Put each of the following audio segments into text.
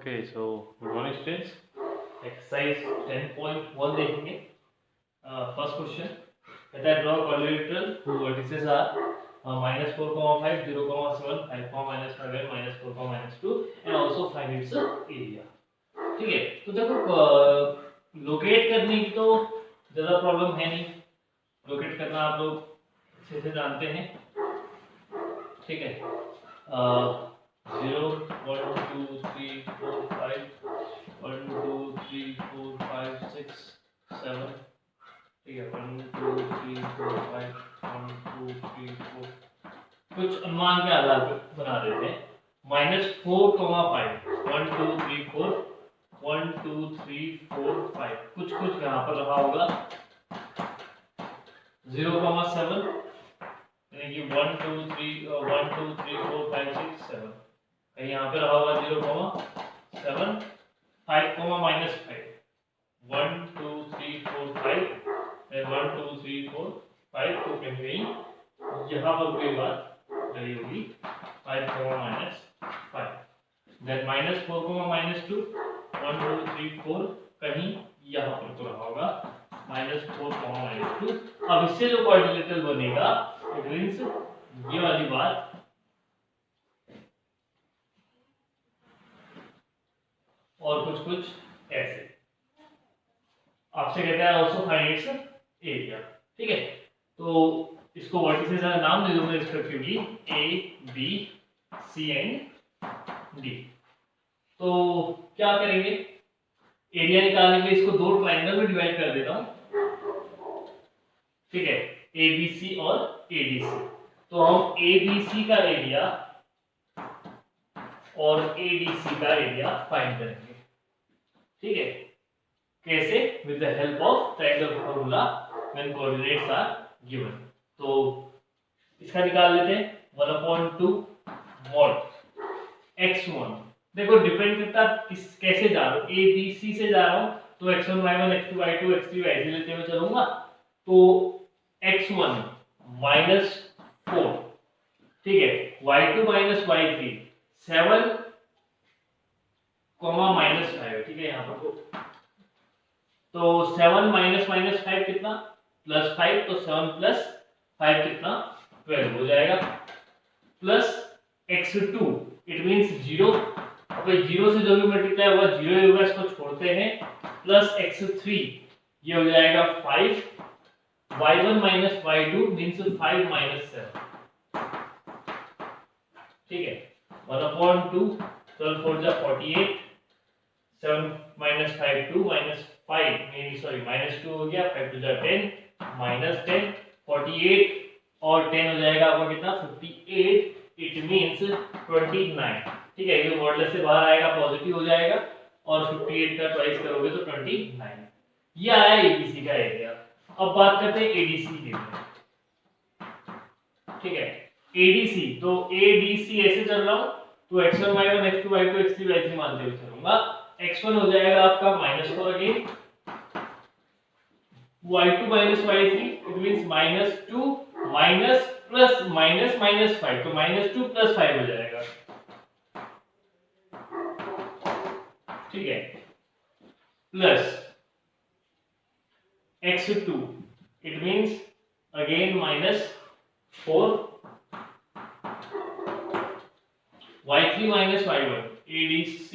Okay, so good morning students. Exercise 10.1 देखेंगे. First question. कहता है draw quadrilateral whose vertices are -4,5, 0,7, 5,-5 and -4,-2 and also find its area. ठीक है. तो देखो लोकेट करने की तो ज़्यादा प्रॉब्लम है नहीं. लोकेट करना आप लोग अच्छे से जानते हैं. ठीक है. 0 1 2 3 4 5 1 2 3 4 5 6 7. ठीक है. 1 2 3 4 5 1 2 3 4 कुछ अनुमान के आधार पर बना देते हैं. -4,5 1 2 3 4 1 2 3 4 5 कुछ यहाँ पर रहा होगा. 0,7 यानी कि 1 2 3 4 5 6 7 कहीं यहाँ पे रहा होगा 0,7 5, -5 1 2 3 4 5 and 1 2 3 4 5 तो कहीं यहाँ पर कोई बात रही होगी 5, -5. then -4, -2 1 2 3 4 कहीं यहाँ पर तो रहा होगा -4, -2. अब इससे जो क्वाड्रिलेटरल बनेगा इट मींस ये वाली बात और कुछ ऐसे. आपसे कहता है आल्सो फाइंड इट्स एरिया. ठीक है. तो इसको वर्टिसेस का नाम दे दूंगा respectively A, B, C and D. तो क्या करेंगे, एरिया निकालने के लिए इसको दो ट्रायंगल में डिवाइड कर देता हूं. ठीक है. ABC और ADC. तो हम ABC का एरिया और ADC का एरिया फाइंड करेंगे. ठीक है. कैसे? With the help of triangle formula when coordinates are given. तो इसका निकाल लेते हैं. 1/2 mod x1. देखो डिपेंड करता कैसे जा रहा हूं. ABC से जा रहा हूं तो x1 y1 x2 y2 x3 y3 लेते हुए चलूंगा. तो x1 -4. ठीक है. y2 y3 7, -5. ठीक है. यहाँ पर तो 7 -5 कितना +5. तो 7 + 5 कितना 12 हो जाएगा. Plus x2 it means 0. अब 0 से जो भी मल्टीप्लाई होगा 0 ही होगा, इसको छोड़ते हैं. प्लस x3 ये हो जाएगा 5. y1 - y2 means 5 - 7. ठीक है. 1/2 12 4 जा 48. 7 - 5 2 -5 नहीं सॉरी -2 हो गया. 5 2 जा 10 -10 48 और 10 हो जाएगा आपका कितना 58. It means 29. ठीक है. ये मॉडुलस से बाहर आएगा पॉजिटिव हो जाएगा और 58 का ट्वाइस करोगे तो 29. ये आया ABC का एरिया. अब बात करते हैं ADC की. ठीक है. ADC तो ADC ऐसे चल रहा हूं तो x1 y1 x2 y2 x3 y3 मानते हुए चलूंगा. x1 हो जाएगा आपका -4 again. y2 y3 it means -2 minus plus -5 तो -2 + 5 हो जाएगा. ठीक है. Plus x2 it means again -4. y3 y1 ADC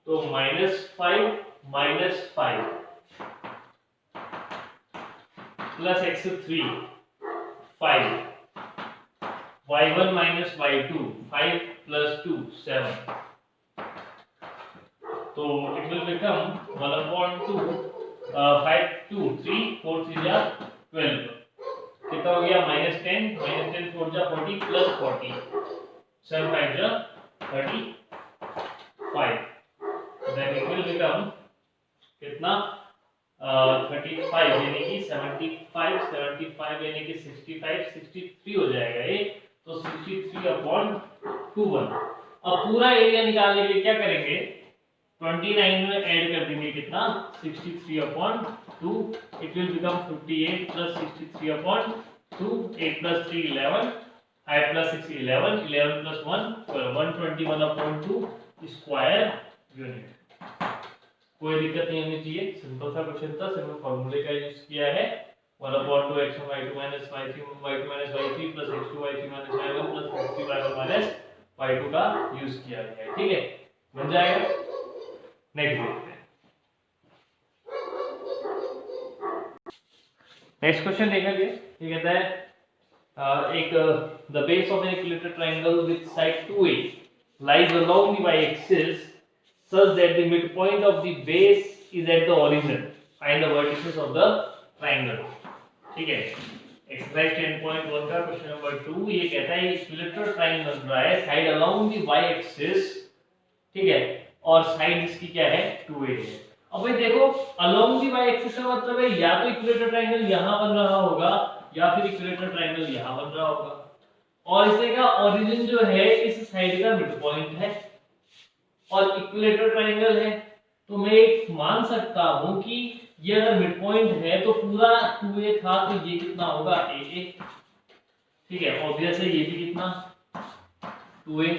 तो -5 -5 प्लस x3 5 y1 - y2 5 + 2 7. तो it will become 1/2 5 2 3 4 3 जा 12. कितना हो गया -10 -10 4 जा 40 + 40 7 5 जा 35. then it will become कितना 35 यानी कि 75 यानी कि 63 हो जाएगा ये. तो 63/21. अब पूरा एरिया निकालने के लिए क्या करेंगे 29 में ऐड कर देंगे कितना 63/2. It will become 58 + 63/2. 8 + 3 11 5 + 6 11 11 + 1 12 121/2 square unit. कोई दिक्कत नहीं होनी चाहिए, सिंपल सा क्वेश्चन था, सिर्फ फॉर्मूले का यूज किया है 1/2x1 y2 minus y3 y2 minus y3 plus x2 y3 minus y1 plus x3 y1 minus y2 का यूज किया गया है। ठीक है, बन जाएगा। नेक्स्ट देखते हैं। नेक्स्ट क्वेश्चन देखा गया, ये कहता है एक the base of an equilateral triangle with side 2a lies along the y-axis such that the midpoint of the base is at the origin find the vertices of the triangle। ठीक है, exercise 10.1 का question number 2 ये कहता है equilateral triangle बन रहा है side along the y-axis, ठीक है, और साइड इसकी क्या है 2a है। अब भाई देखो अलोंग द y-axis का मतलब है या तो इक्विलेटरल ट्रायंगल यहां बन रहा होगा या फिर इक्विलेटरल ट्रायंगल यहां बन रहा होगा, और इससे का ओरिजिन जो है इस साइड का मिड पॉइंट है और इक्विलेटरल ट्रायंगल है, तो मैं एक मान सकता हूं कि ये अगर मिड पॉइंट है तो पूरा 2a था तो ये कितना होगा aa। ठीक है, ऑब्वियस है ये भी कितना 2a।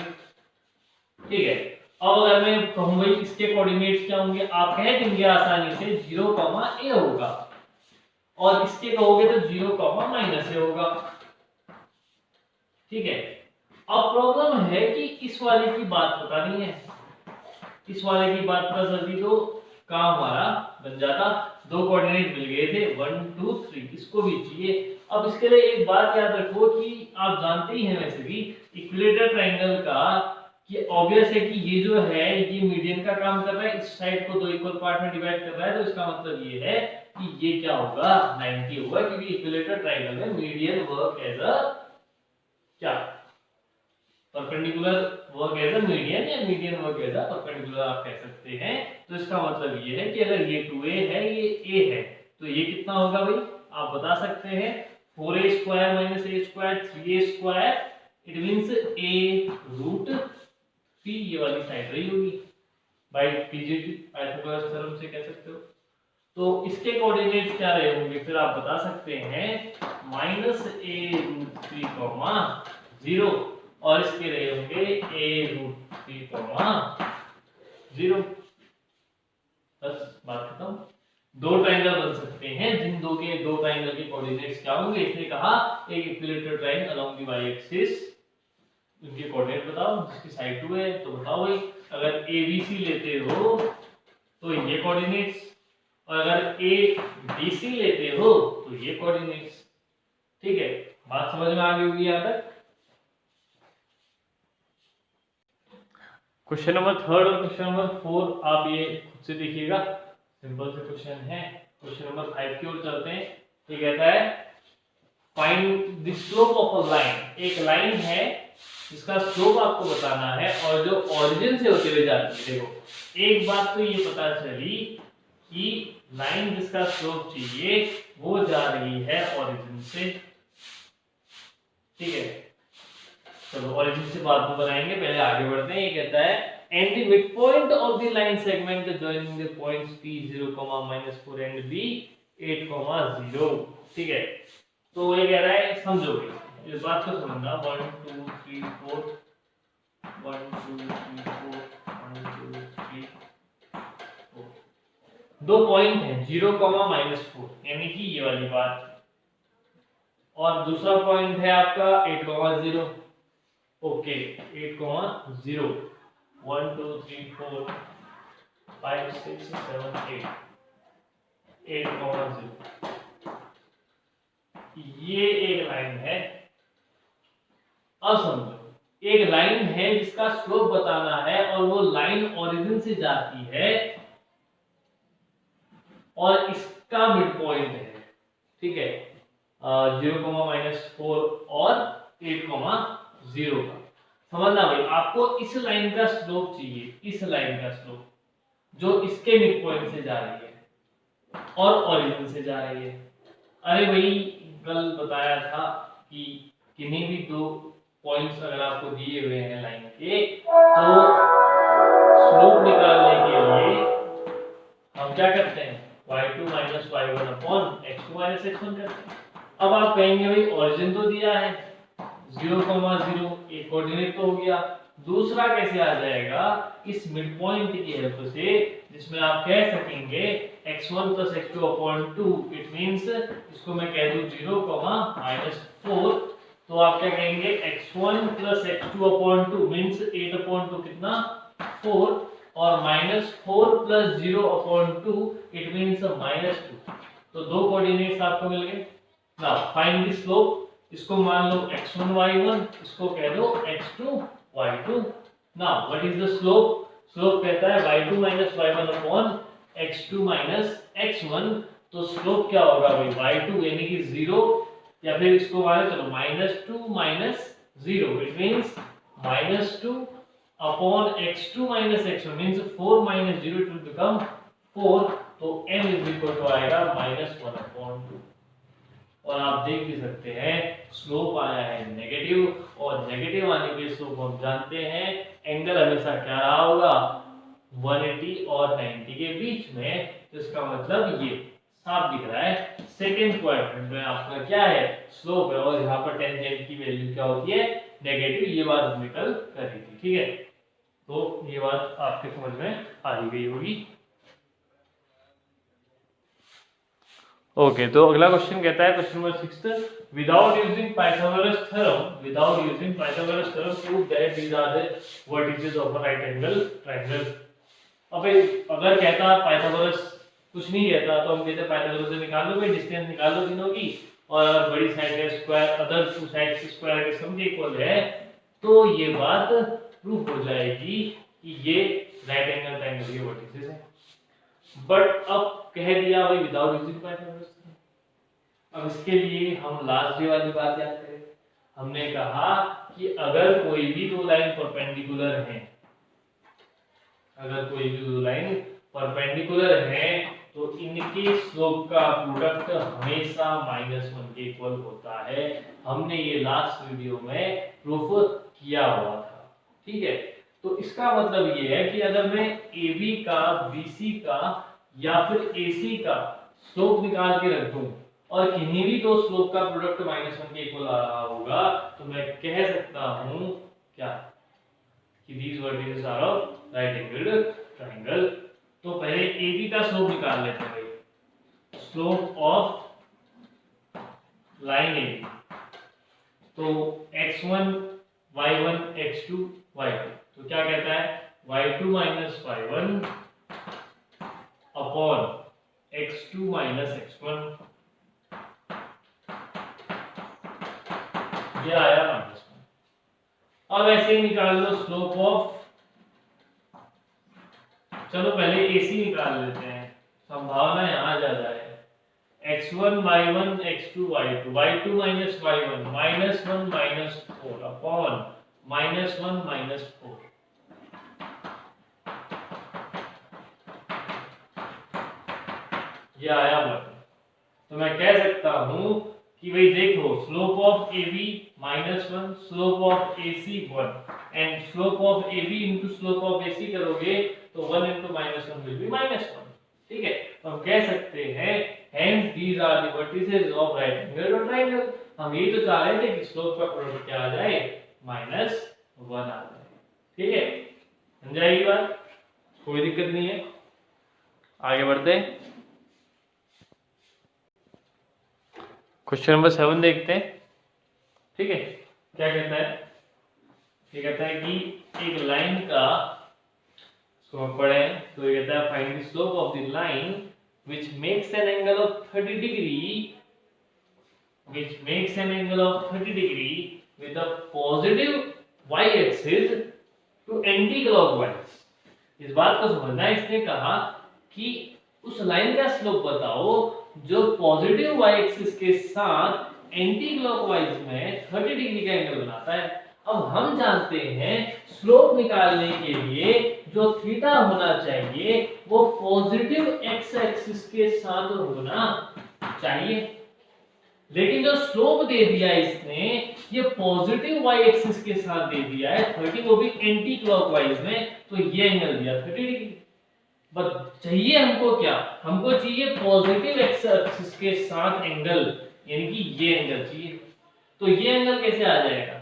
ठीक है, अब अगर मैं कहूं भाई इसके कोऑर्डिनेट्स क्या होंगे, आप कह देंगे आसानी से 0, a होगा, और इसके कहोगे तो 0, -a होगा। ठीक है, अब प्रॉब्लम है कि इस वाले की बात बतानी है, इस वाले की बात पता चलती तो काम हमारा बन जाता। दो कोऑर्डिनेट मिल गए थे 1 2 3, इसको भी चाहिए। अब इसके लिए एक बात याद रखो कि आप जानते ही हैं वैसे भी इक्विलेटरल ट्रायंगल का कि ऑब्वियस है कि ये जो है ये मीडियन का काम कर रहा है, इस साइड को दो इक्वल पार्ट में डिवाइड कर रहा है, तो इसका मतलब ये है कि ये क्या होगा 90 होगा, क्योंकि इक्विलेटरल ट्रायंगल में मीडियन वर्क एज अ क्या perpendicular work as a median या median work as a perpendicular आप कह सकते हैं। तो इसका मतलब ये है कि अगर ये 2a है ये a है तो ये कितना होगा भाई आप बता सकते हैं 4a square minus a square 3a square, it means a root 3, ये वाली साइड रही होगी बाय पीजीटी पाइथागोरस थ्योरम से कह सकते हो। तो इसके कोऑर्डिनेट्स क्या रहे होंगे फिर आप बता सकते हैं -a रूट 3, 0, और इसके रहे होंगे a रूट 3, 0। बस बात खत्म। दो ट्रायंगल बन सकते हैं जिन दो ट्रायंगल के कोऑर्डिनेट्स क्या होंगे, इसने कहा एक equilateral triangle along the y axis, उनके कोऑर्डिनेट बताओ, जिसकी साइड 2 है तो बताओ भाई अगर ABC लेते हो तो ये कोऑर्डिनेट्स, और अगर ABC लेते हो तो ये कोऑर्डिनेट्स। ठीक है, बात समझ में आ गई होगी यहां तक। क्वेश्चन नंबर 3 और क्वेश्चन नंबर 4 आप ये खुद से देखिएगा, सिंपल से क्वेश्चन है। क्वेश्चन नंबर 5 की ओर चलते हैं। ये कहता है find the slope of a line. एक लाइन है जिसका स्लोप आपको बताना है और जो ओरिजिन से होते हुए जाती है। देखो एक बात तो ये पता चली कि लाइन जिसका स्लोप चाहिए वो जा रही है ओरिजिन से। ठीक है, चलो ओरिजिन से बाद में बनाएंगे, पहले आगे बढ़ते हैं। ये कहता है and the mid point of the line segment joining the points p0, -4 and b8, 0। ठीक है, तो ये कह रहा है समझोगे इस बात को समझना 1 2 3 4 1 2 3 4 1 2 3 4 दो पॉइंट है 0, -4, यानी कि ये वाली बात, और दूसरा पॉइंट है आपका 8, 0। ओके 8, 0 1 2 3 4 5 6 7 8 8, 0। ये एक लाइन है। अब समझो एक लाइन है जिसका स्लोप बताना है और वो लाइन ओरिजिन से जाती है और इसका मिड पॉइंट है। ठीक है, 0, -4 और 8, 0 का समझना भाई। आपको इस लाइन का स्लोप चाहिए, इस लाइन का स्लोप जो इसके मिड पॉइंट से जा रही है और ओरिजिन से जा रही है। अरे भाई कल बताया था कि किन्हीं भी दो पॉइंट्स अगर आपको दिए हुए हैं लाइन के तो स्लोप निकालने के लिए हम क्या करते हैं y2 - y1 upon x2 - x1 करते हैं। अब आप कहेंगे भाई ओरिजिन तो दिया है 0, 0, एक कोऑर्डिनेट तो हो गया, दूसरा कैसे आ जाएगा, इस मिड पॉइंट की हेल्प से, जिसमें आप कह सकेंगे x1 + x2/2, इट मींस इसको मैं कह दूं 0, -4, तो आप क्या कहेंगे x1 + x2/2 मींस 8/2 कितना 4, और -4 + 0/2 इट मींस -2। तो दो कोऑर्डिनेट्स आपको मिल गए। नाउ फाइंड द स्लोप, इसको मान लो x1 y1, इसको कह दो x2 y2। Now what is the slope, slope कहता है y2 - y1 x2 - x1। तो स्लोप क्या होगा भाई, y2 यानी कि 0, या फिर इसको माने चलो -2 - 0, it means -2 upon x2 - x1 means 4 - 0 it will become 4, तो m आएगा -1/2। और आप देख भी सकते हैं स्लोप आया है नेगेटिव, और नेगेटिव आने पे स्लोप हम जानते हैं एंगल हमेशा क्या रहा होगा, 180 और 90 के बीच में। तो इसका मतलब ये साफ दिख रहा है सेकंड क्वाड्रेंट में आपका क्या है, स्लोप है, और यहाँ पर टेंजेंट की वैल्यू क्या होती है, नेगेटिव। ये बात हमने कल करी थी, ठीक है। तो ये बात आपके समझ में आ ही गई होगी। ओके, तो अगला क्वेश्चन कहता है, question number 6, without using Pythagoras theorem prove that these are the vertices of a right angle triangle. अब अगर कहता पाइथागोरस कुछ नहीं कहता, तो हम कहते पाइथागोरस से निकाल लो भाई, डिस्टेंस निकाल लो तीनों की, और बड़ी साइड का स्क्वायर अदर टू साइड के स्क्वायर के सम इक्वल है, तो ये बात प्रूफ हो जाएगी कि ये राइट एंगल ट्रायंगल के वर्टिसेस है। बट अब कह दिया भाई विदाउट यूजिंग पाइथागोरस। अब इसके लिए हम लास्ट डे वाली बात याद करें। हमने कहा कि अगर कोई भी दो लाइन परपेंडिकुलर हैं, अगर कोई भी दो लाइन परपेंडिकुलर हैं, तो इनके स्लोप का प्रोडक्ट हमेशा -1 के इक्वल होता है। हमने ये लास्ट वीडियो में प्रूफ किया हुआ था, ठीक है। तो इसका मतलब ये है कि अगर मैं AB का, BC का या फिर AC का स्लोप निकाल के रख दूं, और किन्हीं भी दो स्लोप का प्रोडक्ट -1 के इक्वल आ रहा होगा, तो मैं कह सकता हूं क्या, कि these vertices are of right angled triangle। तो पहले AB का स्लोप निकाल लेते हैं भाई, स्लोप ऑफ लाइन AB। तो x1 y1 x2 y2, तो क्या कहता है, y2 - y1 upon x2 - x1, ये आया -1। अब ऐसे ही निकाल लो स्लोप ऑफ, चलो पहले AC निकाल लेते हैं, संभावना यहाँ ज्यादा है, x1 y1 x2 y2, y2 - y1 -1 - 4 upon -1 - 4। ये आया 1। तो मैं कह सकता हूं कि भाई देखो, slope of AB -1, slope of AC 1, and slope of AB into slope of AC करोगे तो 1 × -1 विल बी -1, ठीक है। तो हम कह सकते हैं hence these are the vertices of right angle triangle. हम ये तो चाह रहे थे कि स्लोप का प्रोडक्ट क्या आ जाए, -1 आ जाए, ठीक है। समझ आएगी बात, कोई दिक्कत नहीं है। आगे बढ़ते हैं, क्वेश्चन नंबर 7 देखते हैं, ठीक है। क्या कहता है, ये कहता है कि एक लाइन का, इसको हम पढ़े, तो ये कहता है find the slope of the line which makes an angle of 30 degree, which makes an angle of 30 degree with the positive y axis to anti-clockwise। इस बात को समझना है, इसने कहा कि उस लाइन का स्लोप बताओ जो पॉजिटिव y एक्सिस के साथ एंटी क्लॉकवाइज में 30 डिग्री का एंगल बनाता है। अब हम जानते हैं स्लोप निकालने के लिए जो थीटा होना चाहिए वो पॉजिटिव x एक्सिस के साथ होना चाहिए, लेकिन जो स्लोप दे दिया इसने ये पॉजिटिव y एक्सिस के साथ दे दिया है 30, वो भी एंटी क्लॉकवाइज में, तो ये एंगल दिया 30 डिग्री। बस चाहिए हमको क्या, हमको चाहिए पॉजिटिव x एक्सिस के साथ एंगल, यानी कि ये एंगल चाहिए। तो ये एंगल कैसे आ जाएगा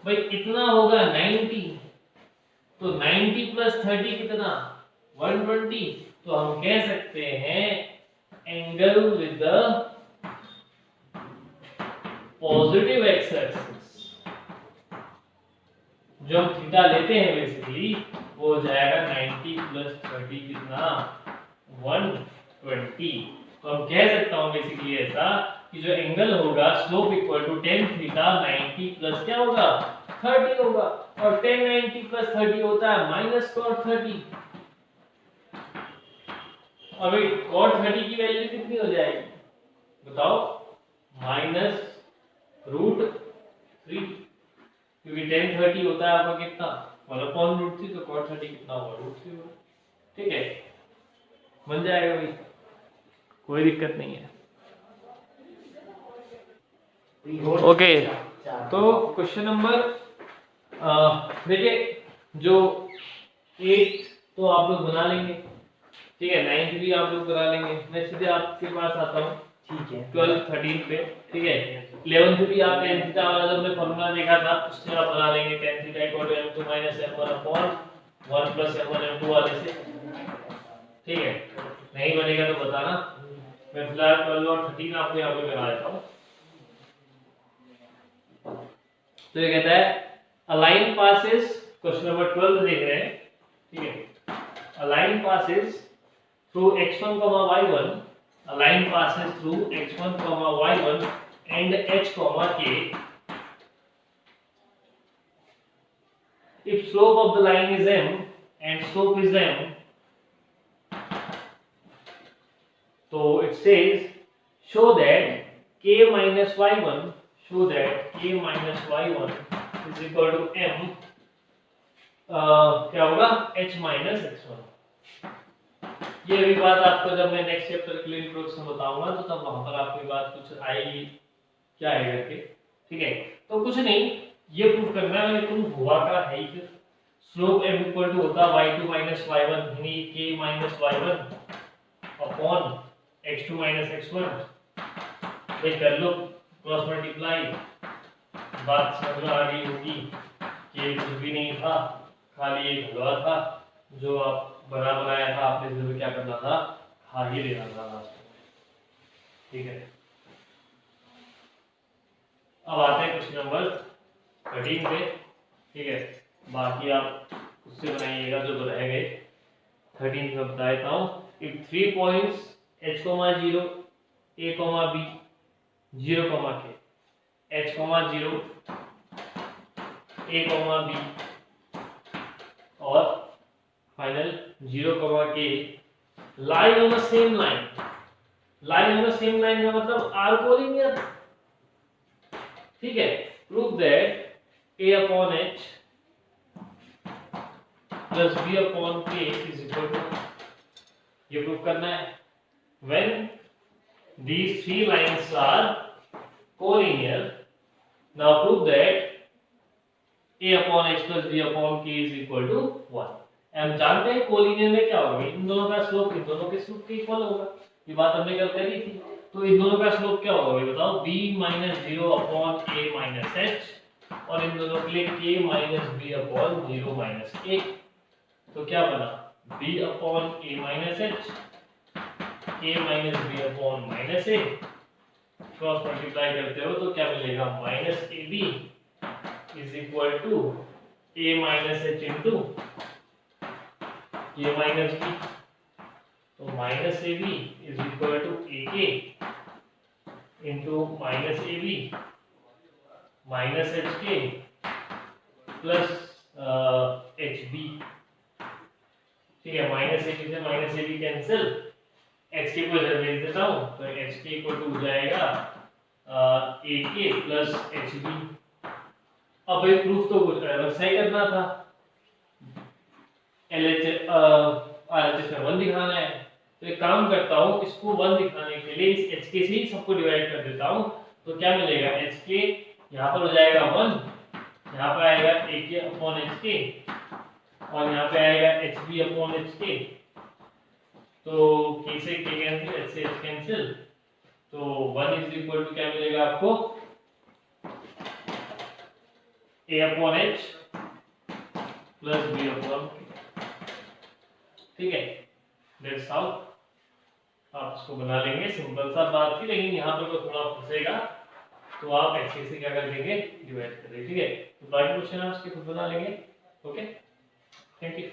भाई, इतना होगा 90, तो 90 प्लस 30 कितना 120। तो हम कह सकते हैं angle with the positive x axis, जो हम थीटा लेते हैं बेसिकली वो हो जाएगा 90 प्लस 30 कितना 120। तो हम कह सकता हूं बेसिकली ऐसा कि जो एंगल होगा slope equal to tan theta 90 plus क्या होगा 30 होगा, और tan 90 प्लस 30 होता है माइनस cot 30। अब cot 30 की वैल्यू कितनी हो जाएगी बताओ माइनस √3, क्योंकि tan 30 होता है आपका कितना 1/√3, तो cot 30 कितना होगा √3 होगा। ठीक है, बन जाएगा भाई, कोई दिक्कत नहीं है। ओके तो क्वेश्चन नंबर देखिए जो 8 तो आप लोग बना लेंगे, ठीक है, 9 भी आप लोग बना लेंगे। मैं सीधे आपके पास आता हूँ, ठीक है, 12 13 पे, ठीक है। 11 भी आप tan थीटा वाला जब हमने फॉर्मूला देखा था उससे आप बना लेंगे tan theta equal to m2 - m1 upon 1 plus m1 m2 वाले से, ठीक है। नहीं बनेगा तो बताना, मैं फिलहाल 12 और 13 आपको यहाँ पे बना देता हूँ। तो ये कहता है a line passes, question number 12 देख रहे हैं, ठीक है। a line passes through x1, y1, a line passes through x1, y1 and h, k if slope of the line is m and slope is m, so it says show that k minus y1 is equal to m क्या होगा h minus x1। ये भी बात आपको जब मैं next chapter के लिए इंट्रोडक्शन बताऊंगा तो तब वहां पर आपकी बात कुछ आएगी क्या है करके, ठीक है। तो कुछ नहीं, ये प्रूव करना है, प्रूफ हुआ का है ही। फिर स्लोप m इक्वल टू होता y2 minus y1 यानी k minus y1 upon x2 minus x1। ये कर लो क्रॉस मल्टीप्लाई, बात समझ में आ गई होगी कि ये कुछ भी नहीं था, खाली एक हलवा था जो आप बना बनाया था, आपने जरूर क्या करना था खा ही लेना था लास्ट में, ठीक है। अब आते हैं क्वेश्चन नंबर 13 पे, ठीक है। बाकी आप उससे बनाइएगा जो रह गए। 13 में बता देता हूँ, if 3 points h, 0 a, b 0, k h, 0 a, b और final 0, k lie on the same line। lie on the same line का मतलब r कोलिनियर, ठीक है। Prove that a upon h plus b upon k is equal to, ये prove करना है when these three lines are collinear। now prove that a upon h plus b upon k is equal to 1। हम जानते हैं collinear में क्या होगा, इन दोनों का स्लोप इन दोनों के स्लोप के इक्वल होगा, ये बात हमने कल करी थी। तो इन दोनों का स्लोप क्या होगा बताओ, b - 0 upon a - h, और इन दोनों के लिए k - b upon 0 - a। तो क्या बना b upon a - h, k - b upon -a, cross multiply करते हो तो क्या मिलेगा -ab is equal to a minus h into a minus b। तो minus ab is equal to ak into minus ab minus hk plus hb, ठीक है। Minus ab से minus ab cancel, hk को इधर भेज देता हूँ तो hk इक्वल टू हो जाएगा ak plus hb। अब एक प्रूफ तो सही करना था, RHS में 1 दिखाना है, तो एक काम करता हूँ, इसको 1 दिखाने के लिए इस HK से ही सबको डिवाइड कर देता हूँ। तो क्या मिलेगा HK यहाँ पर हो जाएगा 1, यहाँ पे आएगा AK अपॉन HK और यहाँ पे आएगा HB अपॉन HK। तो K से K कैंसिल, H से H कैंसिल, तो 1 इज इक्वल टू क्या मिलेगा आपको a upon h plus B upon ठीक है, दैट्स हाउ आप इसको बना लेंगे। सिंपल सा बात थी, लेकिन यहाँ पर तो थोड़ा फंसेगा, तो आप ऐसे से क्या कर देंगे, डिवाइड कर देंगे। ठीक है, तो बाकी क्वेश्चन आप इसके खुद बना लेंगे। Okay, thank you.